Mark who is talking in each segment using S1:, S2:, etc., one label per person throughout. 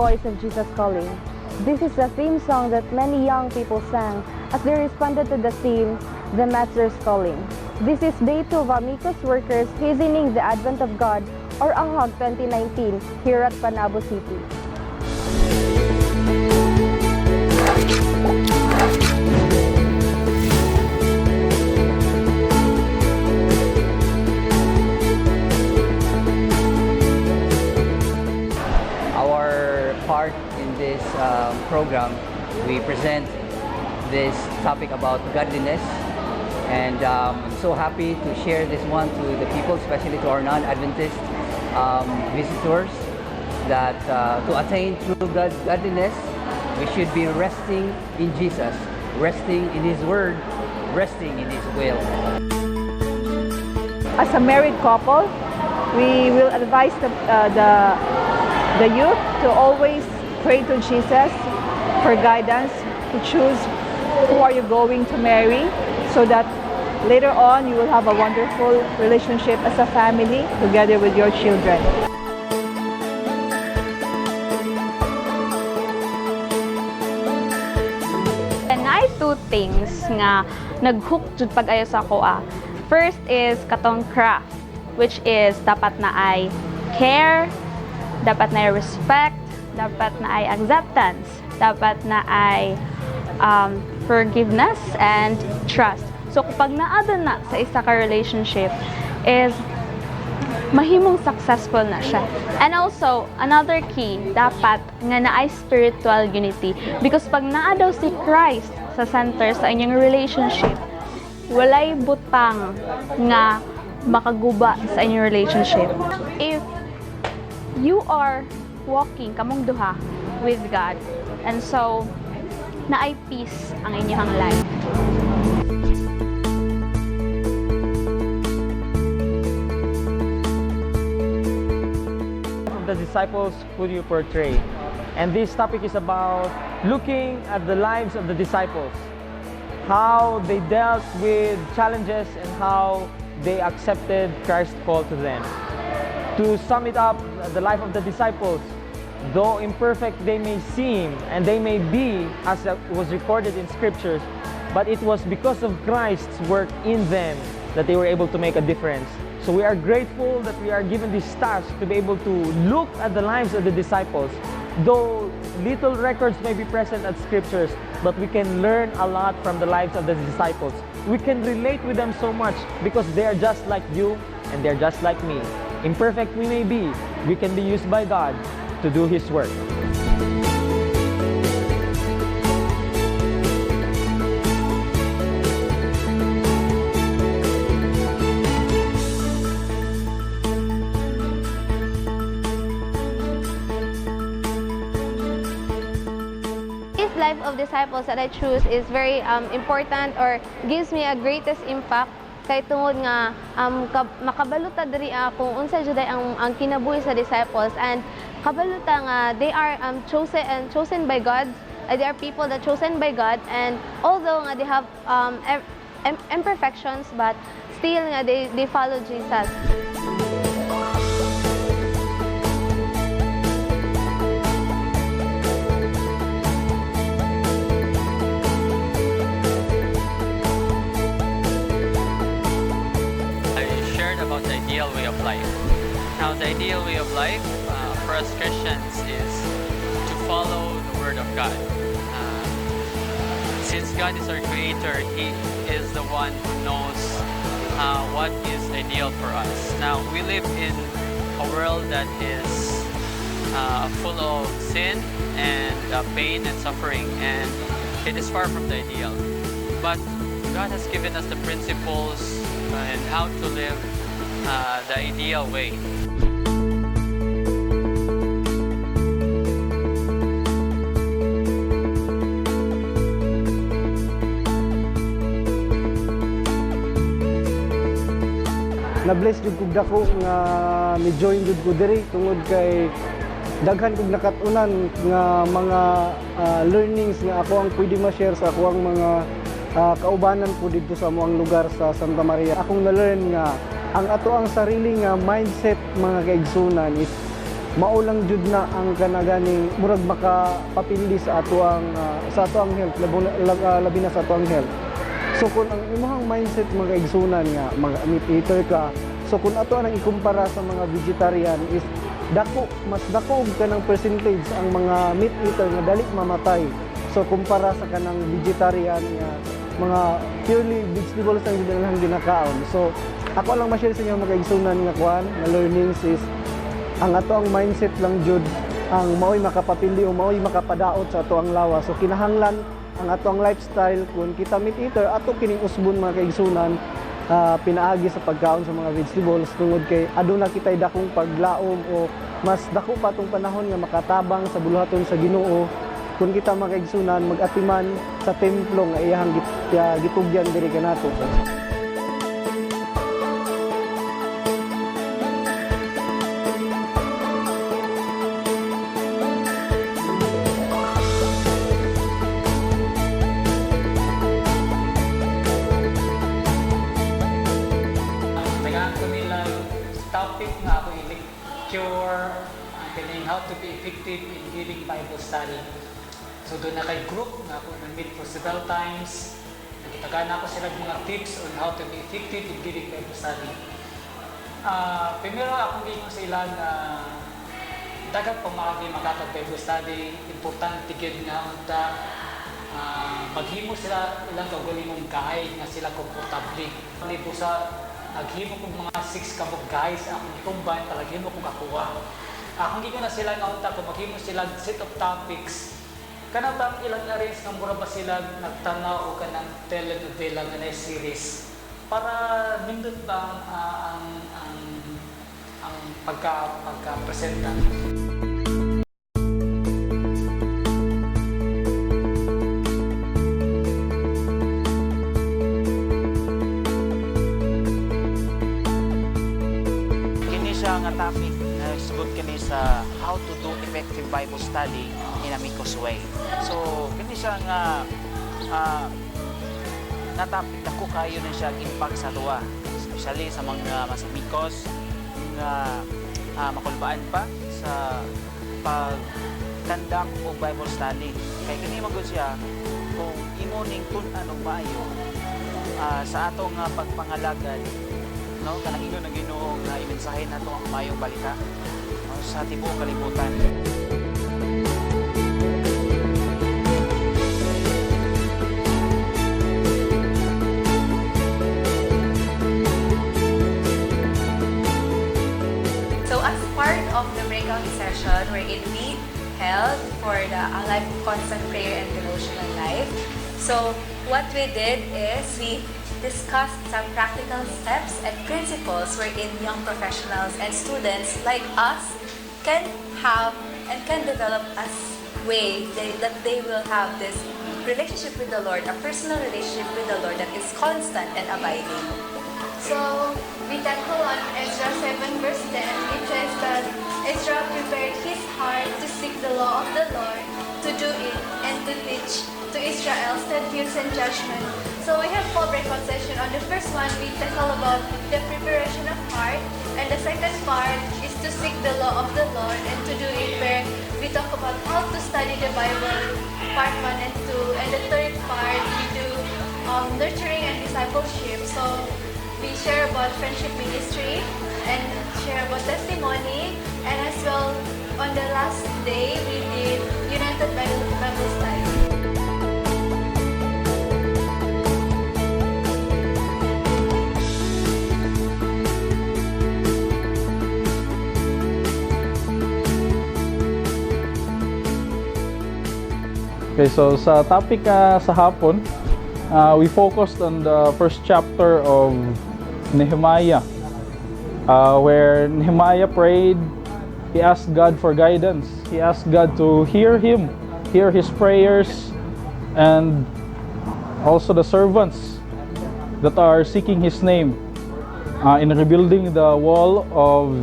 S1: voice of Jesus calling. This is a theme song that many young people sang as they responded to the theme, The Master's Calling. This is day 2 of Amicus Workers hastening the Advent of God, or Awhag 2019, here at Panabo City.
S2: Our part in this program, we present this topic about godliness, and I'm so happy to share this one to the people, especially to our non-Adventist visitors, that to attain true godliness, we should be resting in Jesus, resting in His Word, resting in His will.
S3: As a married couple, we will advise the youth to always pray to Jesus for guidance, to choose who are you going to marry, so that later on you will have a wonderful relationship as a family together with your children.
S4: Naay two things nga naghook jud pag-ayo sa ako. First is katong craft, which is dapat na ay care, dapat na ay respect, dapat na ay acceptance, dapat na ay forgiveness and trust. So kapag naada na sa isa ka relationship is mahimong successful na siya. And also, another key, dapat nga naay spiritual unity. Because pag naa daw si Christ sa center sa inyong relationship, walay butang nga makaguba sa inyong relationship. If you are walking kamong duha with God, and so naay peace ang inyong life.
S5: The disciples who you portray, and this topic is about looking at the lives of the disciples, how they dealt with challenges and how they accepted Christ's call to them. To sum it up, the life of the disciples, though imperfect they may seem and they may be, as was recorded in scriptures, but it was because of Christ's work in them that they were able to make a difference. So we are grateful that we are given this task to be able to look at the lives of the disciples. Though little records may be present at scriptures, but we can learn a lot from the lives of the disciples. We can relate with them so much because they are just like you and they're just like me. Imperfect we may be, we can be used by God to do His work.
S6: Life of disciples that I choose is very important, or gives me a greatest impact kay tungod nga makabaluta diri kung unsa jud ang kinabuhi sa disciples, and kabaluta nga they are chosen by God. They are people that chosen by God, and although nga they have imperfections, but still nga they follow Jesus.
S7: About the ideal way of life. Now, the ideal way of life for us Christians is to follow the Word of God. Since God is our Creator, He is the one who knows what is ideal for us. Now, we live in a world that is full of sin and pain and suffering, and it is far from the ideal. But God has given us the principles and how to live the ideal way.
S8: Na-bless jud kog dako nga ni-join jud ko diri tungod kay daghan kog nakatunan nga mga learnings nga ako ang pwede ma-share sa ako ang mga kaubanan ko dito sa amoang lugar sa Santa Maria. Akong na-learn nga ang ato ang sarili nga mindset mga kaigsunan is maulang jud na ang kanaganing murag makapapili sa atuang health, labi na sa atuang health. So kung ang imong mindset mga igsunan nga mga meat eater ka, so kung ato ang ikumpara sa mga vegetarian is mas dako ka ng percentage ang mga meat eater nga dali mamatay. So kumpara sa kanang vegetarian nga mga purely vegetables ang ginakaon. So ako lang ma-share sa inyo mga igsunan nga kuan na learnings is ang ato ang mindset lang jud ang mao'y makapapili o mao'y makapadaot sa ato ang lawas. So kinahanglan ang ato ang lifestyle kung kita meat eater ato kining usbon mga kaigsunan pinaagi sa pagkaon sa mga vegetables tungod kay aduna kitay dakong paglaom o mas dako pa tong panahon nga makatabang sa buluhaton sa Ginoo kung kita mga kaigsunan mag-atiman sa templo nga iyang gitugyan diri kanato.
S9: Topic nga ako i-lecture ang how to be effective in giving Bible study. So doon na kay group nga ako na-meet for several times. Nagitagana ako sila mga tips on how to be effective in giving Bible study. Primero akong gingon sa ilan na dagat pamagi makatag Bible study, importante gid nga unta maghimo sila ilang kaugalingong guide nga sila komportable. Libo sa naghimo kong mga 6 kabog guys, akong combine talaghimo kong akuha. Akong gino na sila nga unta kung maghimo sila set of topics. Kana bang ilang arrange nga mura ba sila nagtanaw o kanang telenovela nga na series para nindot ba ang pagka-presenta.
S10: Nga topic na nagsugod kini sa how to do effective Bible study in a Mikos way. So kini siya nga na topic dako kayo na siya impact sa tuwa, especially sa mga masamikos nga makulbaan pa sa pag-conduct o Bible study. Kay kini magud siya kung imo ning tun-an og maayo sa atong pagpangalagad, no, kanang ingon ng Ginoo nga imensahe nato ang mayong balita sa tibuok kalibutan.
S11: So as part of the breakout session wherein we held for the life of constant prayer and devotional life, so what we did is we discussed some practical steps and principles wherein young professionals and students like us can have and can develop a way that they will have this relationship with the Lord, a personal relationship with the Lord that is constant and abiding.
S6: So, we tackle on Ezra 7 verse 10, it says that Ezra prepared his heart to seek the law of the Lord, to do it, and to teach to Israel statutes and judgment. So we have 4 breakout sessions. On the first one, we tackle about the preparation of heart, and the second part is to seek the law of the Lord and to do it, where we talk about how to study the Bible, part 1 and 2, and the third part we do nurturing and discipleship. So we share about friendship ministry and share about testimony, and as well on the last day we did United Bible Study.
S12: Okay, so sa topic sa hapon, we focused on the first chapter of Nehemiah, where Nehemiah prayed. He asked God for guidance. He asked God to hear him, hear his prayers, and also the servants that are seeking his name in rebuilding the wall of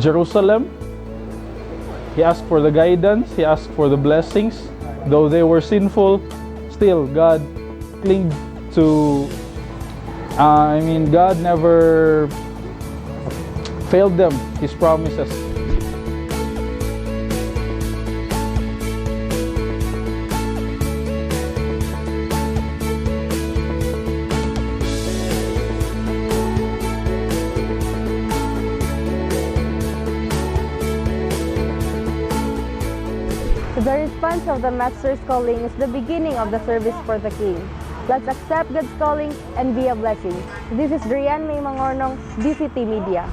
S12: Jerusalem. He asked for the guidance. He asked for the blessings. Though they were sinful, still God clinged to, God never failed them, His promises.
S1: of the Master's calling is the beginning of the service for the King. Let's accept God's calling and be a blessing. This is Drian May Mangornong, DCT Media.